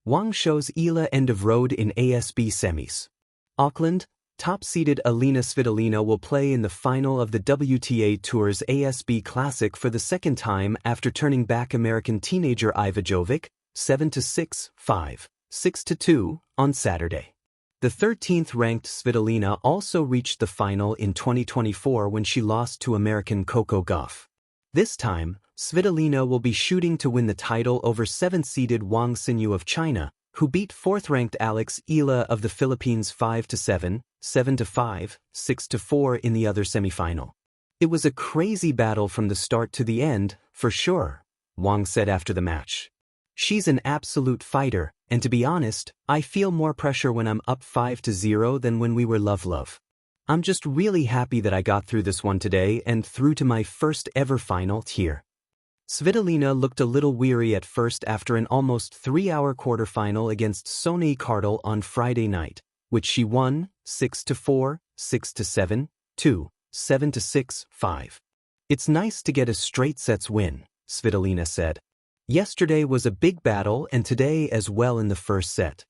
Wang shows Eala end of road in ASB semis. Auckland, top-seeded Alina Svitolina will play in the final of the WTA Tour's ASB Classic for the second time after turning back American teenager Iva Jovic 7-6, 5, 6-2 on Saturday. The 13th-ranked Svitolina also reached the final in 2024 when she lost to American Coco Gauff. This time, Svitolina will be shooting to win the title over 7th-seeded Wang Xinyu of China, who beat 4th-ranked Alex Eala of the Philippines 5-7, 7-5, 6-4 in the other semifinal. "It was a crazy battle from the start to the end, for sure," Wang said after the match. "She's an absolute fighter, and to be honest, I feel more pressure when I'm up 5-0 than when we were love-love. I'm just really happy that I got through this one today and through to my first ever final here." Svitolina looked a little weary at first after an almost 3-hour quarterfinal against Sonei Cardle on Friday night, which she won 6-4, 6-7, 2, 7-6, 5. "It's nice to get a straight sets win," Svitolina said. "Yesterday was a big battle and today as well in the first set.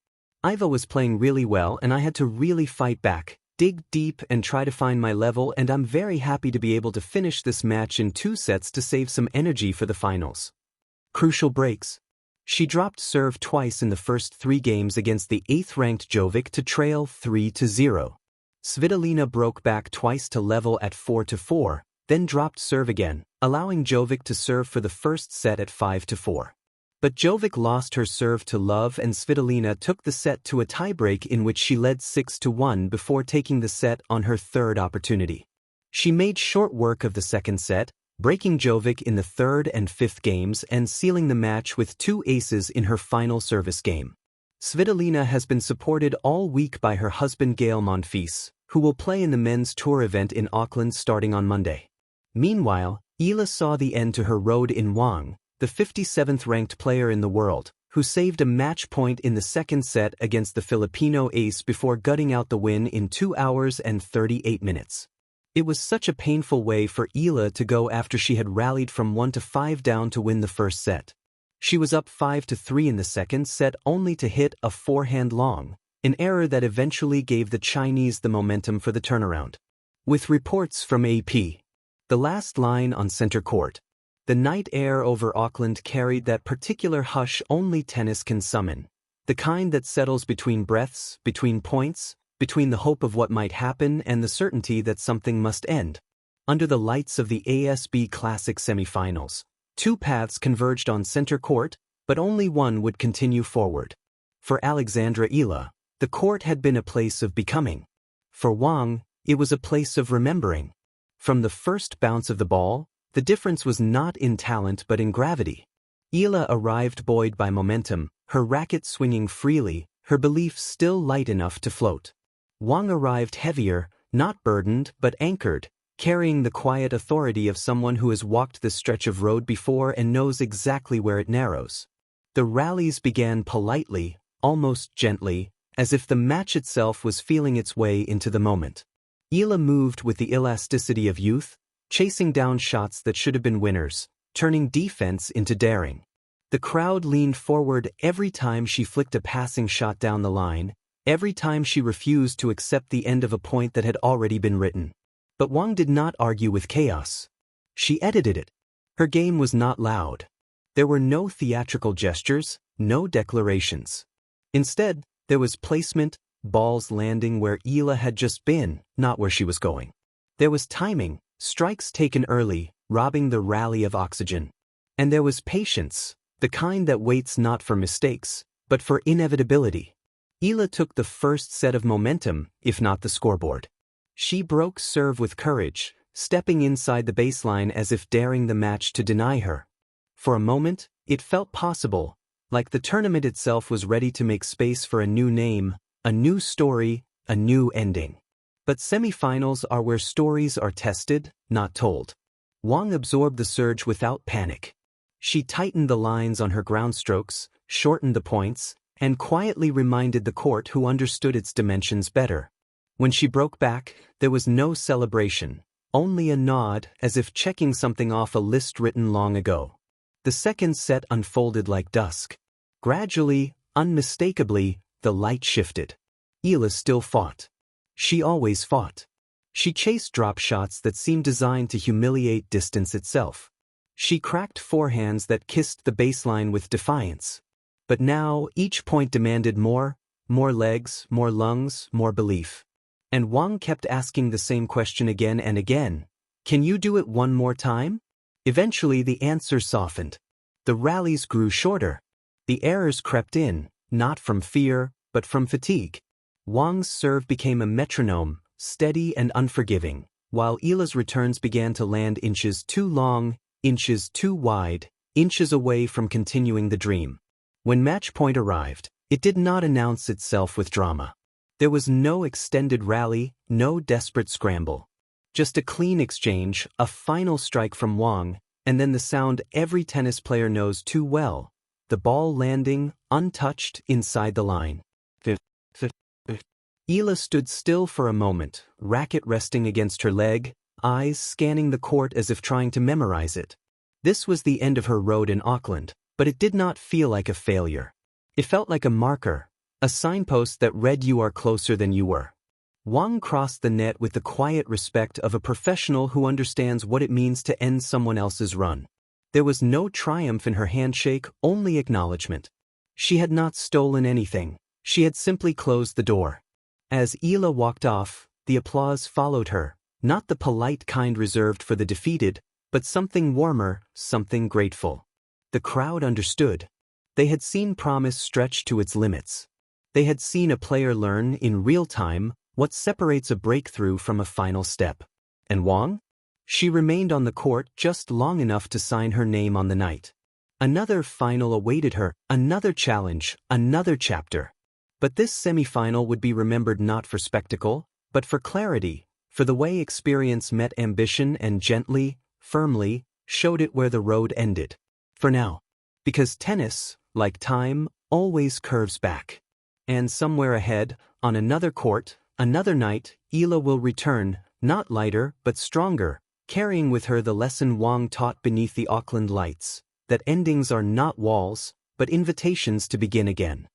Iva was playing really well and I had to really fight back, dig deep and try to find my level, and I'm very happy to be able to finish this match in 2 sets to save some energy for the finals." Crucial breaks. She dropped serve twice in the first 3 games against the 8th-ranked Jovic to trail 3-0. Svitolina broke back twice to level at 4-4, then dropped serve again, allowing Jovic to serve for the first set at 5-4. But Jovic lost her serve to love and Svitolina took the set to a tiebreak in which she led 6-1 before taking the set on her 3rd opportunity. She made short work of the second set, breaking Jovic in the 3rd and 5th games and sealing the match with 2 aces in her final service game. Svitolina has been supported all week by her husband Gael Monfils, who will play in the men's tour event in Auckland starting on Monday. Meanwhile, Eala saw the end to her road in Wang, the 57th-ranked player in the world, who saved a match point in the second set against the Filipino ace before gutting out the win in 2 hours and 38 minutes. It was such a painful way for Eala to go after she had rallied from 1-5 down to win the first set. She was up 5-3 in the second set only to hit a forehand long, an error that eventually gave the Chinese the momentum for the turnaround. With reports from AP. The last line on center court. "The night air over Auckland carried that particular hush only tennis can summon. The kind that settles between breaths, between points, between the hope of what might happen and the certainty that something must end." Under the lights of the ASB Classic semifinals, 2 paths converged on center court, but only one would continue forward. For Alexandra Eala, the court had been a place of becoming. For Wang, it was a place of remembering. From the first bounce of the ball, the difference was not in talent but in gravity. Eala arrived buoyed by momentum, her racket swinging freely, her belief still light enough to float. Wang arrived heavier, not burdened but anchored, carrying the quiet authority of someone who has walked this stretch of road before and knows exactly where it narrows. The rallies began politely, almost gently, as if the match itself was feeling its way into the moment. Eala moved with the elasticity of youth, chasing down shots that should have been winners, turning defense into daring. The crowd leaned forward every time she flicked a passing shot down the line, every time she refused to accept the end of a point that had already been written. But Wang did not argue with chaos. She edited it. Her game was not loud. There were no theatrical gestures, no declarations. Instead, there was placement, balls landing where Eala had just been, not where she was going. There was timing, strikes taken early, robbing the rally of oxygen. And there was patience, the kind that waits not for mistakes, but for inevitability. Eala took the first set of momentum, if not the scoreboard. She broke serve with courage, stepping inside the baseline as if daring the match to deny her. For a moment, it felt possible, like the tournament itself was ready to make space for a new name, a new story, a new ending. But semifinals are where stories are tested, not told. Wang absorbed the surge without panic. She tightened the lines on her ground strokes, shortened the points, and quietly reminded the court who understood its dimensions better. When she broke back, there was no celebration, only a nod as if checking something off a list written long ago. The second set unfolded like dusk. Gradually, unmistakably, the light shifted. Eala still fought. She always fought. She chased drop shots that seemed designed to humiliate distance itself. She cracked forehands that kissed the baseline with defiance. But now, each point demanded more legs, more lungs, more belief. And Wang kept asking the same question again and again. Can you do it one more time? Eventually the answer softened. The rallies grew shorter. The errors crept in, not from fear, but from fatigue. Wang's serve became a metronome, steady and unforgiving, while Eala's returns began to land inches too long, inches too wide, inches away from continuing the dream. When match point arrived, it did not announce itself with drama. There was no extended rally, no desperate scramble. Just a clean exchange, a final strike from Wang, and then the sound every tennis player knows too well, the ball landing, untouched, inside the line. Eala stood still for a moment, racket resting against her leg, eyes scanning the court as if trying to memorize it. This was the end of her road in Auckland, but it did not feel like a failure. It felt like a marker, a signpost that read you are closer than you were. Wang crossed the net with the quiet respect of a professional who understands what it means to end someone else's run. There was no triumph in her handshake, only acknowledgement. She had not stolen anything, she had simply closed the door. As Eala walked off, the applause followed her, not the polite kind reserved for the defeated, but something warmer, something grateful. The crowd understood. They had seen promise stretched to its limits. They had seen a player learn, in real time, what separates a breakthrough from a final step. And Wang? She remained on the court just long enough to sign her name on the night. Another final awaited her, another challenge, another chapter. But this semifinal would be remembered not for spectacle, but for clarity, for the way experience met ambition and gently, firmly, showed it where the road ended. For now. Because tennis, like time, always curves back. And somewhere ahead, on another court, another night, Eala will return, not lighter but stronger, carrying with her the lesson Wang taught beneath the Auckland lights, that endings are not walls, but invitations to begin again.